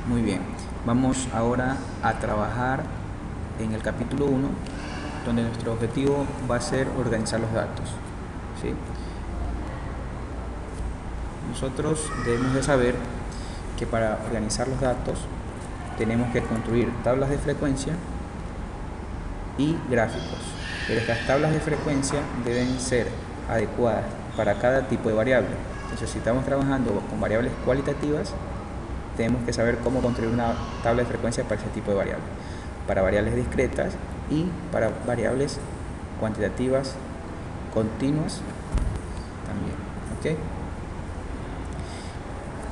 Muy bien, vamos ahora a trabajar en el capítulo 1, donde nuestro objetivo va a ser organizar los datos, ¿sí? Nosotros debemos de saber que para organizar los datos tenemos que construir tablas de frecuencia y gráficos, pero estas tablas de frecuencia deben ser adecuadas para cada tipo de variable. Entonces, si estamos trabajando con variables cualitativas, tenemos que saber cómo construir una tabla de frecuencia para ese tipo de variables, para variables discretas y para variables cuantitativas continuas también, ¿ok?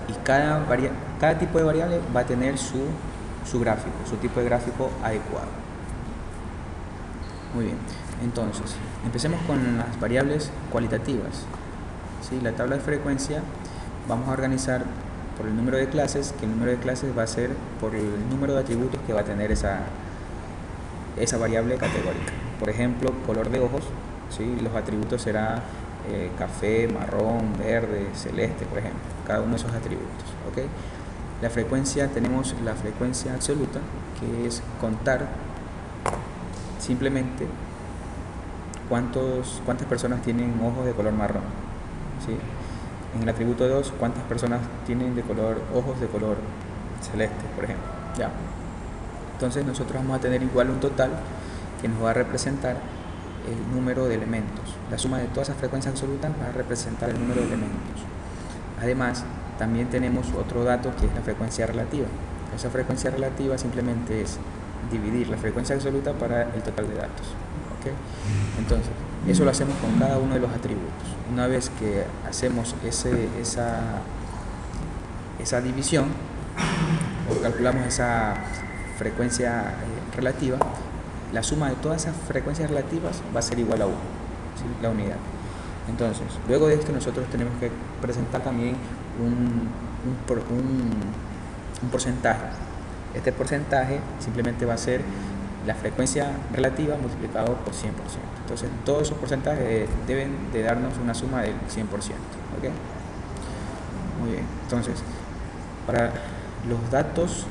Y cada tipo de variable va a tener su gráfico, su tipo de gráfico adecuado. Muy bien, entonces empecemos con las variables cualitativas, ¿sí? La tabla de frecuencia vamos a organizar por el número de clases, que el número de clases va a ser por el número de atributos que va a tener esa variable categórica. Por ejemplo, color de ojos, ¿sí? Los atributos serán café, marrón, verde, celeste, por ejemplo, cada uno de esos atributos, ¿ok? La frecuencia, tenemos la frecuencia absoluta, que es contar simplemente cuántas personas tienen ojos de color marrón, ¿sí? En el atributo 2, cuántas personas tienen ojos de color celeste, por ejemplo. Ya. Entonces nosotros vamos a tener igual un total que nos va a representar el número de elementos. La suma de todas esas frecuencias absolutas va a representar el número de elementos. Además, también tenemos otro dato que es la frecuencia relativa. Esa frecuencia relativa simplemente es dividir la frecuencia absoluta para el total de datos, ¿okay? Entonces, eso lo hacemos con cada uno de los atributos. Una vez que hacemos esa división o calculamos esa frecuencia relativa, la suma de todas esas frecuencias relativas va a ser igual a 1, ¿sí? La unidad. Entonces, luego de esto nosotros tenemos que presentar también un porcentaje. Este porcentaje simplemente va a ser la frecuencia relativa multiplicado por 100%. Entonces, todos esos porcentajes deben de darnos una suma del 100%. ¿Okay? Muy bien. Entonces, para los datos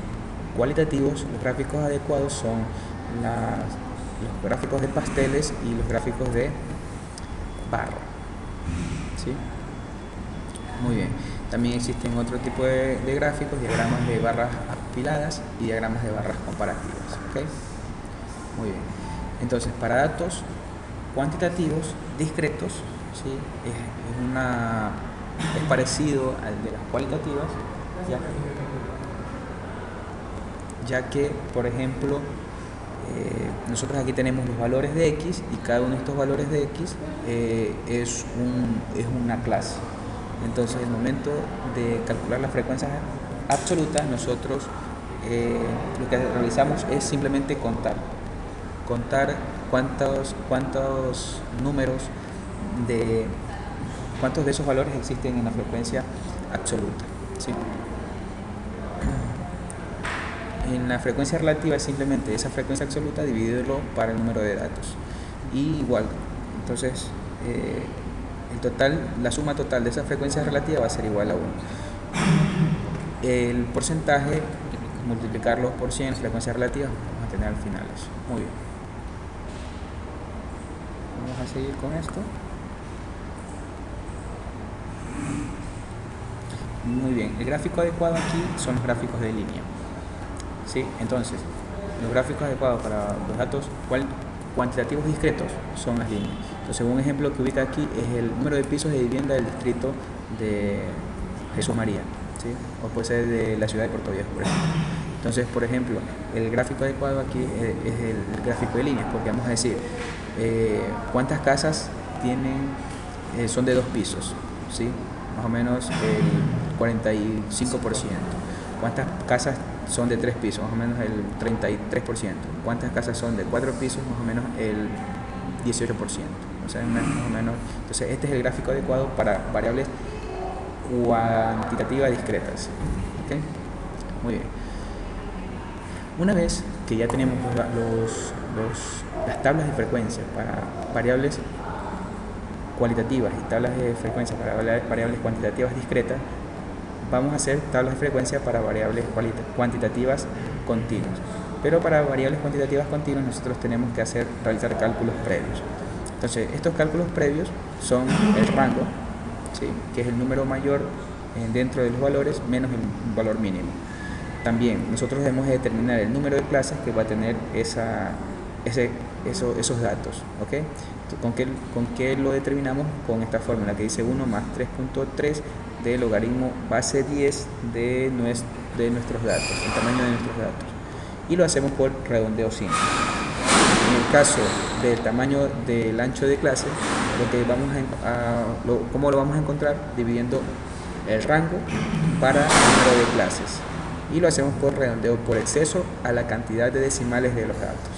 cualitativos, los gráficos adecuados son los gráficos de pasteles y los gráficos de barra, ¿sí? Muy bien. También existen otro tipo de gráficos, diagramas de barras apiladas y diagramas de barras comparativas, ¿okay? Muy bien. Entonces, para datos cuantitativos discretos, ¿sí? es parecido al de las cualitativas, ya que, por ejemplo, nosotros aquí tenemos los valores de X y cada uno de estos valores de X es una clase. Entonces, en el momento de calcular las frecuencias absolutas, nosotros lo que realizamos es simplemente contar cuántos de esos valores existen en la frecuencia absoluta, ¿sí? En la frecuencia relativa es simplemente esa frecuencia absoluta dividirlo para el número de datos. Y igual, entonces la suma total de esa frecuencia relativa va a ser igual a 1. El porcentaje, multiplicarlo por 100, frecuencias relativas, vamos a tener al final eso. Muy bien. Vamos a seguir con esto. Muy bien, el gráfico adecuado aquí son los gráficos de línea, ¿sí? Entonces, los gráficos adecuados para los datos cuantitativos discretos son las líneas. Entonces, un ejemplo que ubica aquí es el número de pisos de vivienda del distrito de Jesús María, ¿sí? O puede ser de la ciudad de Puerto Viejo, por ejemplo. Entonces, por ejemplo, el gráfico adecuado aquí es el gráfico de líneas, porque vamos a decir cuántas casas son de 2 pisos, ¿sí? Más o menos el 45%. ¿Cuántas casas son de 3 pisos? Más o menos el 33%. ¿Cuántas casas son de 4 pisos? Más o menos el 18%. O sea, más o menos. Entonces, este es el gráfico adecuado para variables cuantitativas discretas. ¿Okay? Muy bien. Una vez que ya tenemos las tablas de frecuencia para variables cualitativas y tablas de frecuencia para variables cuantitativas discretas, vamos a hacer tablas de frecuencia para variables cuantitativas continuas. Pero para variables cuantitativas continuas nosotros tenemos que realizar cálculos previos. Entonces, estos cálculos previos son el rango, ¿sí?, que es el número mayor dentro de los valores menos el valor mínimo. También nosotros debemos determinar el número de clases que va a tener esos datos, ¿ok? ¿Con qué lo determinamos? Con esta fórmula que dice 1 más 3.3 del logaritmo base 10 de nuestros datos, el tamaño de nuestros datos. Y lo hacemos por redondeo simple. En el caso del tamaño del ancho de clase, ¿cómo lo vamos a encontrar? Dividiendo el rango para el número de clases. Y lo hacemos por redondeo por exceso a la cantidad de decimales de los datos.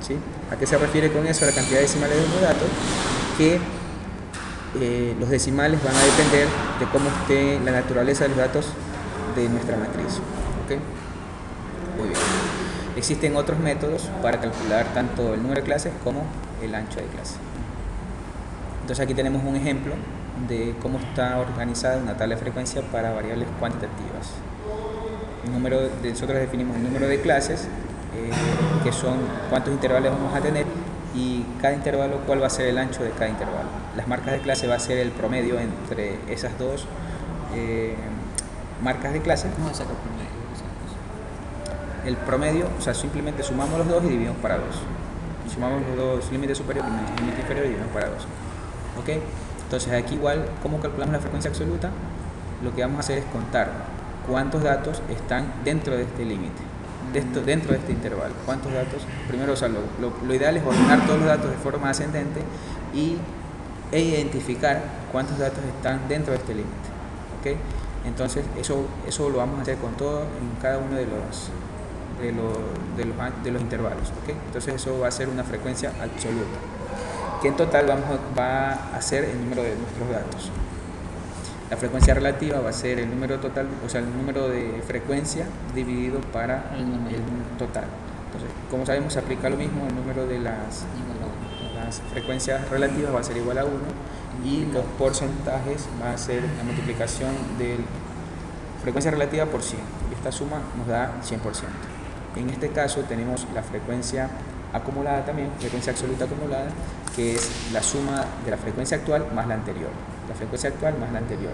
¿Sí? ¿A qué se refiere con eso? A la cantidad de decimales de los datos, que los decimales van a depender de cómo esté la naturaleza de los datos de nuestra matriz. ¿Okay? Muy bien. Existen otros métodos para calcular tanto el número de clases como el ancho de clase. Entonces aquí tenemos un ejemplo de cómo está organizada una tabla de frecuencia para variables cuantitativas. Nosotros definimos el número de clases, que son cuántos intervalos vamos a tener, y cada intervalo cuál va a ser el ancho de cada intervalo. Las marcas de clase va a ser el promedio entre esas dos marcas de clase. ¿Cómo sacar promedio? El promedio, o sea, simplemente sumamos los dos y dividimos para 2. Sumamos los dos límites superiores y límite inferior y dividimos para 2. ¿Ok? Entonces aquí igual, ¿cómo calculamos la frecuencia absoluta? Lo que vamos a hacer es contar cuántos datos están dentro de este límite, dentro de este intervalo. ¿Cuántos datos? Primero, o sea, lo ideal es ordenar todos los datos de forma ascendente e identificar cuántos datos están dentro de este límite. ¿Ok? Entonces eso lo vamos a hacer con todo en cada uno de los intervalos. ¿Ok? Entonces eso va a ser una frecuencia absoluta, que en total va a ser el número de nuestros datos. La frecuencia relativa va a ser el número total, o sea, el número de frecuencia dividido para el total. Entonces, como sabemos, se aplica lo mismo, el número de las frecuencias relativas va a ser igual a 1 y los porcentajes va a ser la multiplicación de frecuencia relativa por 100. Y esta suma nos da 100%. En este caso tenemos la frecuencia acumulada también, frecuencia absoluta acumulada, que es la suma de la frecuencia actual más la anterior. La frecuencia actual más la anterior.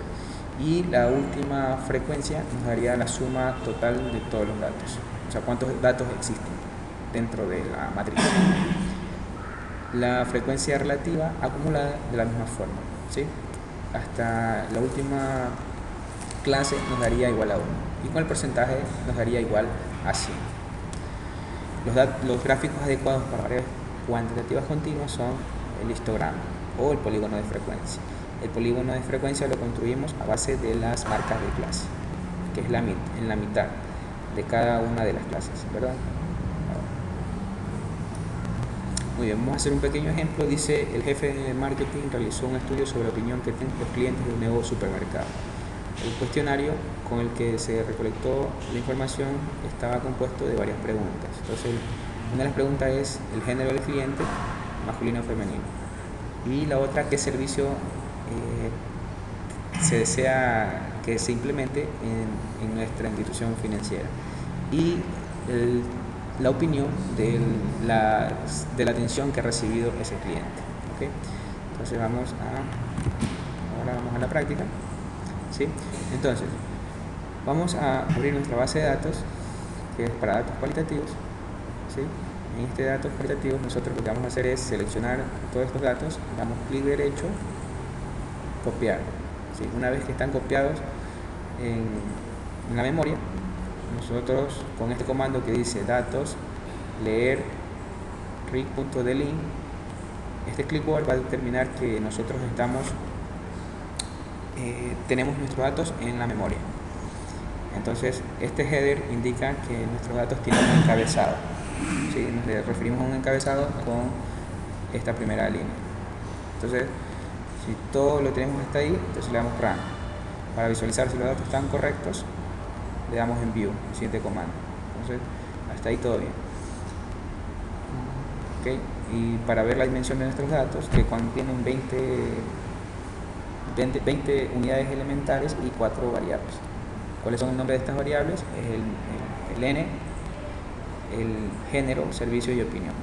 Y la última frecuencia nos daría la suma total de todos los datos. O sea, cuántos datos existen dentro de la matriz. La frecuencia relativa acumulada de la misma forma, ¿sí? Hasta la última clase nos daría igual a 1. Y con el porcentaje nos daría igual a 100. Los gráficos adecuados para variables cuantitativas continuas son el histograma o el polígono de frecuencia. El polígono de frecuencia lo construimos a base de las marcas de clase, que es en la mitad de cada una de las clases, ¿verdad? Muy bien, vamos a hacer un pequeño ejemplo. Dice: el jefe de marketing realizó un estudio sobre la opinión que tienen los clientes de un nuevo supermercado. El cuestionario con el que se recolectó la información estaba compuesto de varias preguntas. Entonces, una de las preguntas es el género del cliente, masculino o femenino. Y la otra, qué servicio se desea que se implemente en nuestra institución financiera. Y la opinión de la atención que ha recibido ese cliente. ¿Okay? Entonces ahora vamos a la práctica. ¿Sí? Entonces, vamos a abrir nuestra base de datos, que es para datos cualitativos. ¿Sí? En este datos cualitativos nosotros lo que vamos a hacer es seleccionar todos estos datos, damos clic derecho, copiar. ¿Sí? Una vez que están copiados en la memoria, nosotros con este comando que dice datos, leer read.delete, este clipboard va a determinar que nosotros tenemos nuestros datos en la memoria. Entonces este header indica que nuestros datos tienen un encabezado. ¿Sí? Nos referimos a un encabezado con esta primera línea. Entonces, si todo lo tenemos hasta ahí, entonces le damos run. Para visualizar si los datos están correctos, le damos en view, el siguiente comando. Entonces, hasta ahí todo bien. ¿Okay? Y para ver la dimensión de nuestros datos, que contienen 20 unidades elementales y 4 variables. ¿Cuáles son el nombre de estas variables? Es el N, el género, servicio y opinión.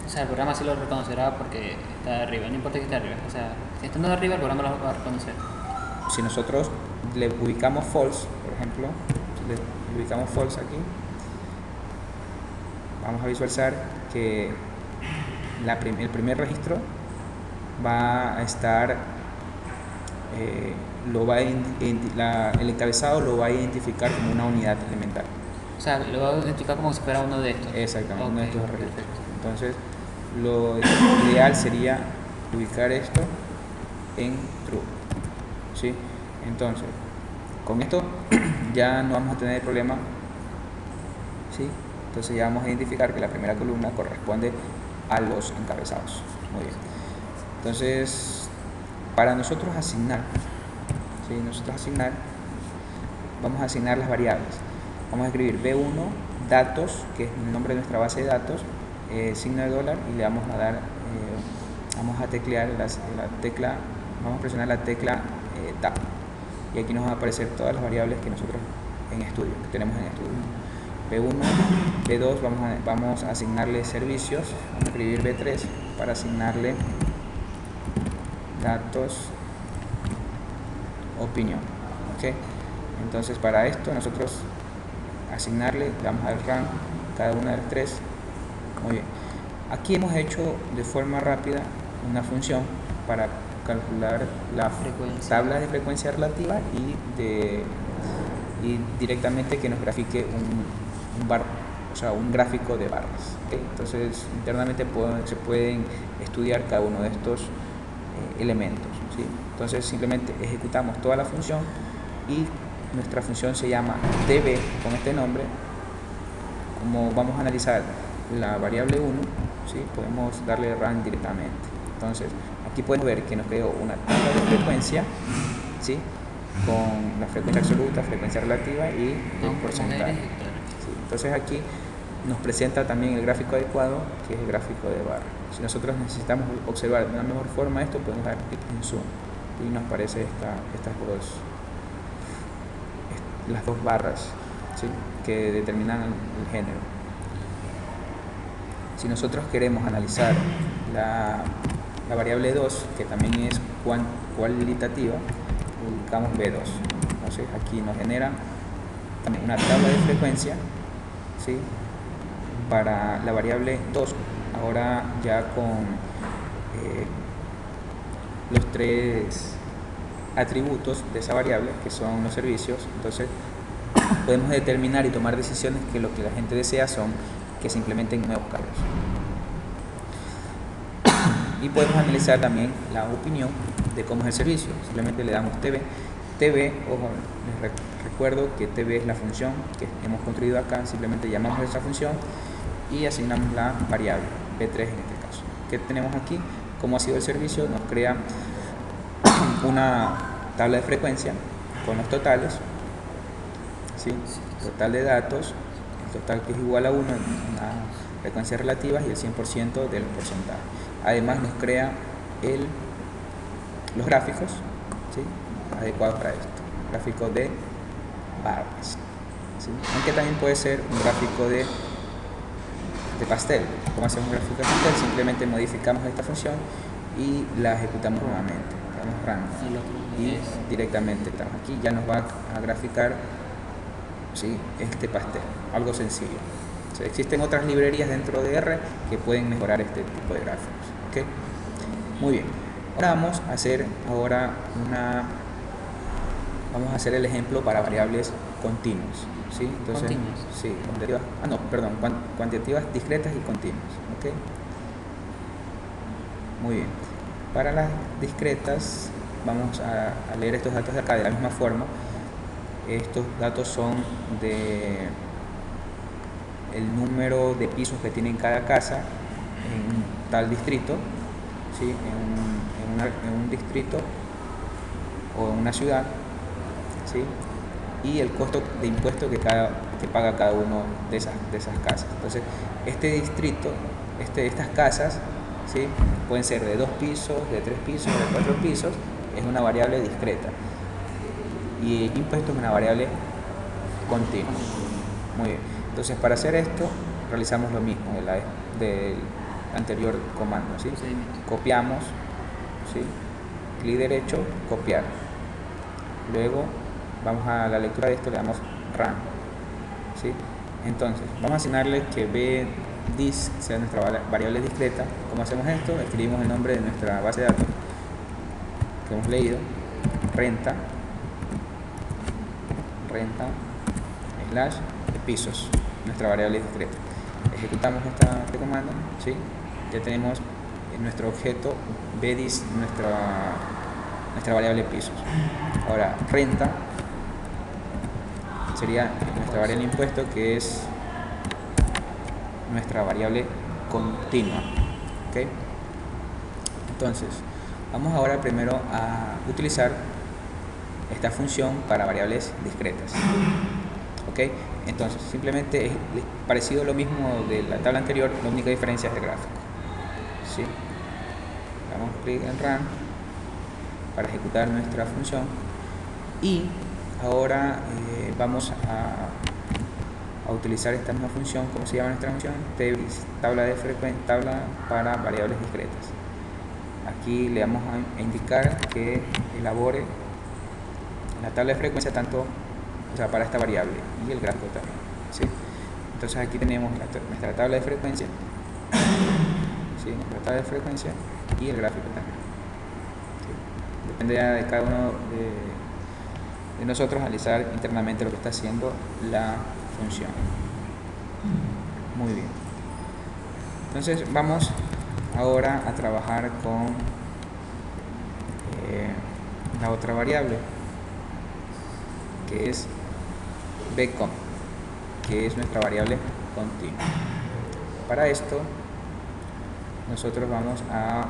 O sea, el programa sí lo reconocerá porque está arriba, no importa que esté arriba. O sea, si estando arriba, el programa lo va a reconocer. Si nosotros le ubicamos false, por ejemplo, si le ubicamos false aquí, vamos a visualizar que el primer registro va a estar, el encabezado lo va a identificar como una unidad elemental. O sea, lo va a identificar como si fuera uno de estos. Exactamente, uno de estos registros. Perfecto. Entonces, lo ideal sería ubicar esto en true. ¿Sí? Entonces, con esto ya no vamos a tener problema. ¿Sí? Entonces ya vamos a identificar que la primera columna corresponde a los encabezados. Muy bien. Entonces, para nosotros asignar, ¿sí? Vamos a asignar las variables. Vamos a escribir B1 datos, que es el nombre de nuestra base de datos, signo de dólar, y le vamos a dar, vamos a teclear vamos a presionar la tecla Tab, y aquí nos van a aparecer todas las variables que nosotros que tenemos en estudio. B1, B2 vamos a asignarle servicios, vamos a escribir B3 para asignarle datos, opinión. ¿Okay? Entonces, para esto nosotros asignarle, le damos al run cada una de las tres. Muy bien. Aquí hemos hecho de forma rápida una función para calcular la tabla de frecuencia relativa y directamente que nos grafique un gráfico de barras. ¿Okay? Entonces, internamente se pueden estudiar cada uno de estos elementos. ¿Sí? Entonces, simplemente ejecutamos toda la función y nuestra función se llama db con este nombre. Como vamos a analizar la variable 1, ¿sí? Podemos darle run directamente. Entonces, aquí podemos ver que nos creó una tabla de frecuencia, ¿sí? Con la frecuencia absoluta, frecuencia relativa y el porcentaje. ¿Sí? Entonces aquí nos presenta también el gráfico adecuado, que es el gráfico de barra. Si nosotros necesitamos observar de una mejor forma esto, podemos dar clic en zoom y nos aparece las dos barras, ¿sí? Que determinan el género. Si nosotros queremos analizar la variable 2, que también es cualitativa, ubicamos B2. Entonces aquí nos genera también una tabla de frecuencia, ¿sí? Para la variable 2, ahora ya con los tres atributos de esa variable, que son los servicios. Entonces podemos determinar y tomar decisiones que lo que la gente desea son que se implementen nuevos cargos. Y podemos analizar también la opinión de cómo es el servicio. Simplemente le damos TB, ojo, les recuerdo que TB es la función que hemos construido acá. Simplemente llamamos a esa función y asignamos la variable B3 en este caso. ¿Qué tenemos aquí? Cómo ha sido el servicio, nos crea una tabla de frecuencia con los totales, ¿sí? Total de datos, el total que es igual a 1 en las frecuencias relativas y el 100% del porcentaje. Además nos crea los gráficos, ¿sí? Adecuados para esto, gráfico de barras, ¿sí? Aunque también puede ser un gráfico de pastel. ¿Cómo hacemos un gráfico de pastel? Simplemente modificamos esta función y la ejecutamos nuevamente, damos run y directamente estamos aquí, ya nos va a graficar, ¿sí? Este pastel, algo sencillo. O sea, existen otras librerías dentro de R que pueden mejorar este tipo de gráficos. ¿Okay? Muy bien, ahora vamos a hacer el ejemplo para variables continuas, ¿sí? Entonces, sí, cuantitativas discretas y continuas. ¿Okay? Muy bien, para las discretas vamos a leer estos datos de acá de la misma forma. Estos datos son de el número de pisos que tiene cada casa en tal distrito, ¿sí? en un distrito o en una ciudad, ¿sí? Y el costo de impuesto que paga cada uno de esas casas. Entonces, este distrito, estas casas, ¿sí? Pueden ser de 2 pisos, de 3 pisos, de 4 pisos, es una variable discreta. Y el impuesto es una variable continuo. Muy bien. Entonces, para hacer esto, realizamos lo mismo del anterior comando, ¿sí? Copiamos, ¿sí? Clic derecho, copiar. Luego vamos a la lectura de esto, le damos run, ¿sí? Entonces, vamos a asignarle que bdis sea nuestra variable discreta. ¿Cómo hacemos esto? Escribimos el nombre de nuestra base de datos que hemos leído, renta slash pisos, nuestra variable discreta. Ejecutamos este comando, ¿sí? Ya tenemos en nuestro objeto bdis nuestra variable pisos. Ahora, renta sería nuestra variable impuesto, que es nuestra variable continua, ¿ok? Entonces, vamos ahora primero a utilizar esta función para variables discretas, ¿ok? Entonces, simplemente es parecido a lo mismo de la tabla anterior, la única diferencia es el gráfico, ¿sí? Damos clic en run para ejecutar nuestra función y ahora vamos a utilizar esta misma función. ¿Cómo se llama nuestra función? Tabla para variables discretas. Aquí le vamos a indicar que elabore la tabla de frecuencia tanto, o sea, para esta variable y el gráfico también, ¿sí? Entonces aquí tenemos nuestra tabla de frecuencia, ¿sí? Nuestra tabla de frecuencia y el gráfico también, ¿sí? Depende de cada uno de nosotros analizar internamente lo que está haciendo la función. Muy bien. Entonces vamos ahora a trabajar con la otra variable, que es bcon, que es nuestra variable continua. Para esto nosotros vamos a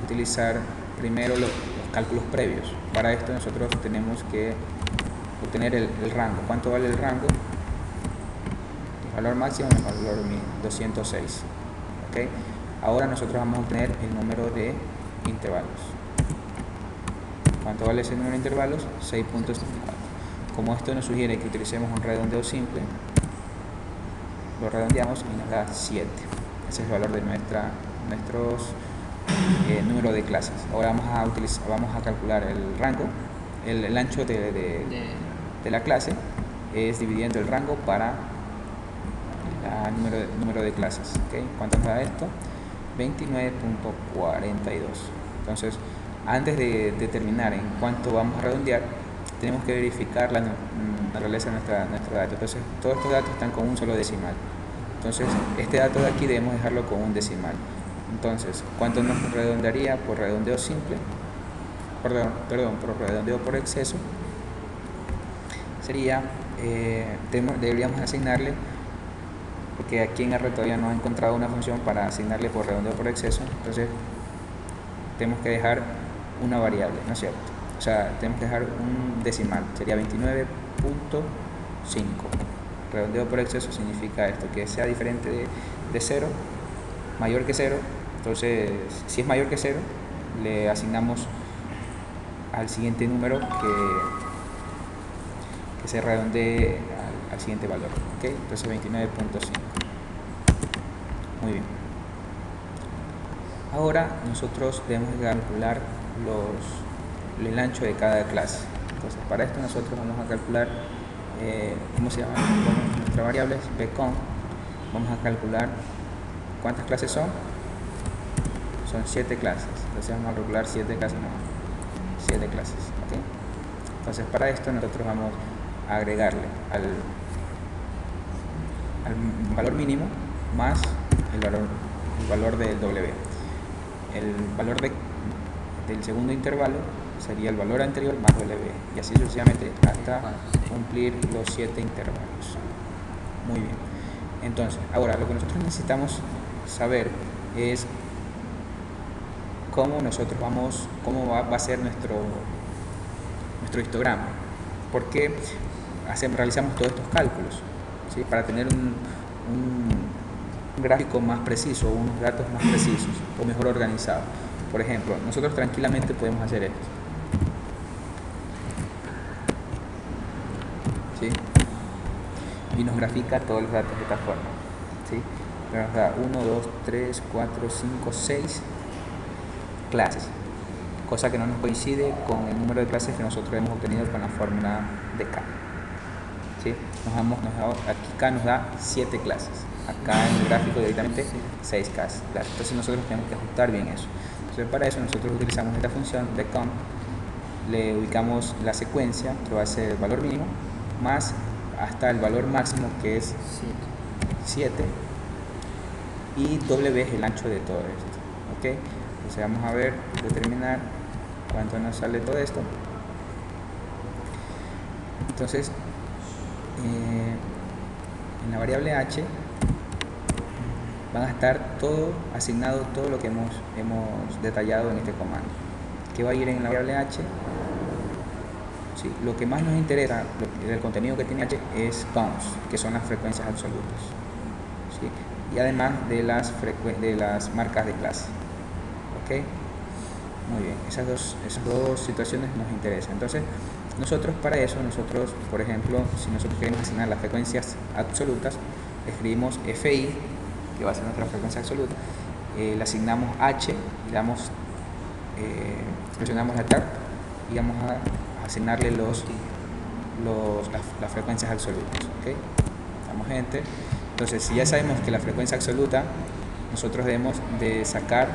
utilizar primero los cálculos previos. Para esto nosotros tenemos que obtener el rango. ¿Cuánto vale el rango? El valor máximo, el valor mínimo, 206. ¿Okay? Ahora nosotros vamos a obtener el número de intervalos. ¿Cuánto vale ese número de intervalos? 6.54. Como esto nos sugiere que utilicemos un redondeo simple, lo redondeamos y nos da 7. Ese es el valor de nuestros número de clases. Ahora vamos a calcular el rango, el ancho de la clase es dividiendo el rango para el número de clases. ¿Okay? ¿Cuánto nos da esto? 29.42. Entonces, antes de determinar en cuánto vamos a redondear, tenemos que verificar la naturaleza de nuestro dato. Entonces, todos estos datos están con un solo decimal. Entonces, este dato de aquí debemos dejarlo con un decimal. Entonces, ¿cuánto nos redondearía por redondeo simple? Perdón, por redondeo por exceso. Sería, deberíamos asignarle, porque aquí en R todavía no he encontrado una función para asignarle por redondeo por exceso. Entonces, tenemos que dejar una variable, ¿no es cierto? O sea, tenemos que dejar un decimal, sería 29.5. Redondeo por exceso significa esto, que sea diferente de 0, mayor que 0. Entonces, si es mayor que 0, le asignamos al siguiente número que se redondee al siguiente valor. ¿Okay? Entonces 29.5. Muy bien. Ahora nosotros debemos calcular el ancho de cada clase. Entonces, para esto nosotros vamos a calcular, ¿cómo se llama? Bueno, nuestra variable es bcon. Vamos a calcular cuántas clases son. Son 7 clases. Entonces vamos a calcular 7 clases. No, 7 clases. ¿Okay? Entonces, para esto nosotros vamos a agregarle al valor mínimo más el valor del W. El valor del segundo intervalo sería el valor anterior más W, y así sucesivamente hasta cumplir los 7 intervalos. Muy bien. Entonces, ahora lo que nosotros necesitamos saber es cómo va a ser nuestro histograma. ¿Por qué realizamos todos estos cálculos? ¿Sí? Para tener un gráfico más preciso, unos datos más precisos o mejor organizados. Por ejemplo, nosotros tranquilamente podemos hacer esto. ¿sí? Y nos grafica todos los datos de esta forma, ¿sí? Nos da 1, 2, 3, 4, 5, 6 clases, cosa que no nos coincide con el número de clases que nosotros hemos obtenido con la fórmula de K, ¿sí? Aquí K nos da 7 clases, acá en el gráfico directamente 6 clases, entonces nosotros tenemos que ajustar bien eso. Entonces para eso nosotros utilizamos esta función de count, le ubicamos la secuencia, que va a ser el valor mínimo, más hasta el valor máximo, que es 7, y W es el ancho de todo esto, ¿ok? Entonces vamos a ver, determinar cuánto nos sale todo esto. Entonces en la variable h van a estar todo asignado, todo lo que hemos detallado en este comando. ¿Qué va a ir en la variable h? Sí, lo que más nos interesa, el contenido que tiene h, es counts, que son las frecuencias absolutas, ¿sí? Y además de las marcas de clase. ¿Ok? Muy bien, esas dos situaciones nos interesan. Entonces, nosotros para eso, por ejemplo, si nosotros queremos asignar las frecuencias absolutas, escribimos fi, que va a ser nuestra frecuencia absoluta, le asignamos h, presionamos la tab y vamos a asignarle las frecuencias absolutas, ¿okay? Damos enter. Entonces, si ya sabemos que la frecuencia absoluta, nosotros debemos de sacar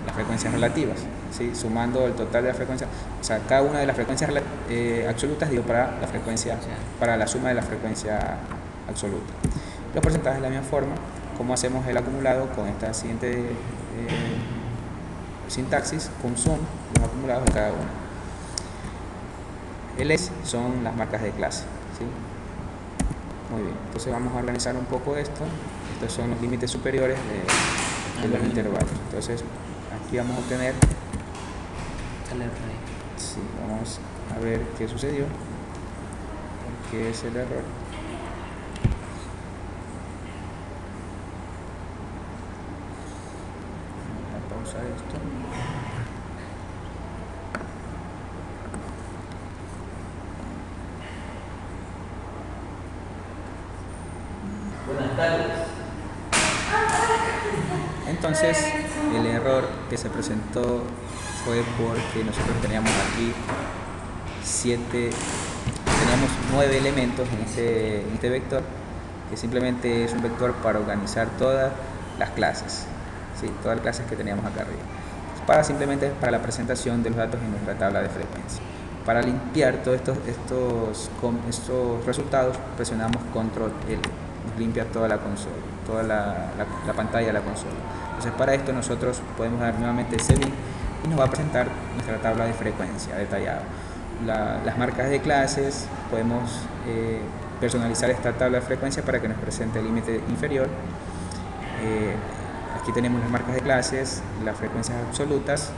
las frecuencias relativas, ¿sí? Sumando el total de la frecuencia, o sea, cada una de las frecuencias absolutas digo para la suma de la frecuencia absoluta. Los porcentajes de la misma forma, como hacemos el acumulado con esta siguiente sintaxis, con sum, los acumulados de cada una. LS son las marcas de clase, ¿sí? Muy bien, entonces vamos a organizar un poco esto. Estos son los límites superiores de los intervalos. Entonces aquí vamos a obtener, sí, vamos a ver qué sucedió, qué es el error. Vamos a pausar esto. Buenas tardes. Entonces el error que se presentó fue porque nosotros teníamos aquí 9 elementos en este vector, que simplemente es un vector para organizar todas las clases, ¿sí? Todas las clases que teníamos acá arriba, simplemente para la presentación de los datos en nuestra tabla de frecuencia. Para limpiar todos estos resultados, presionamos control L, nos limpia toda la consola, toda la pantalla de la consola. Entonces para esto nosotros podemos dar nuevamente Clink y nos va a presentar nuestra tabla de frecuencia detallada. Las marcas de clases, podemos personalizar esta tabla de frecuencia para que nos presente el límite inferior. Aquí tenemos las marcas de clases, las frecuencias absolutas,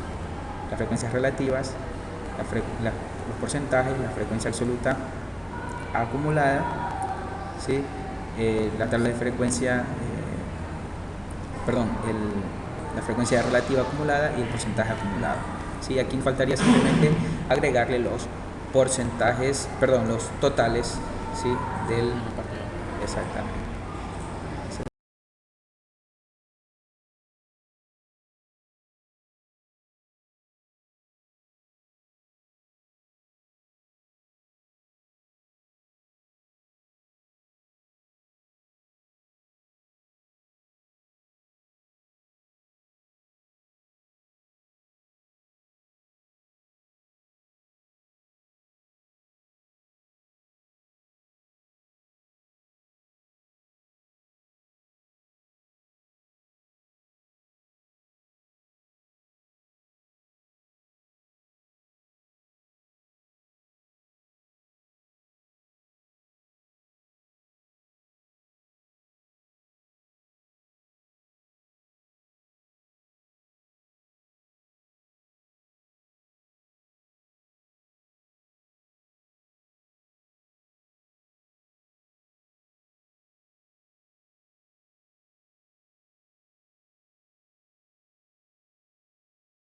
las frecuencias relativas, los porcentajes, la frecuencia absoluta acumulada, ¿sí? La tabla de frecuencia, la frecuencia relativa acumulada y el porcentaje acumulado, ¿sí? Aquí faltaría simplemente agregarle los porcentajes, los totales, ¿sí? Exactamente.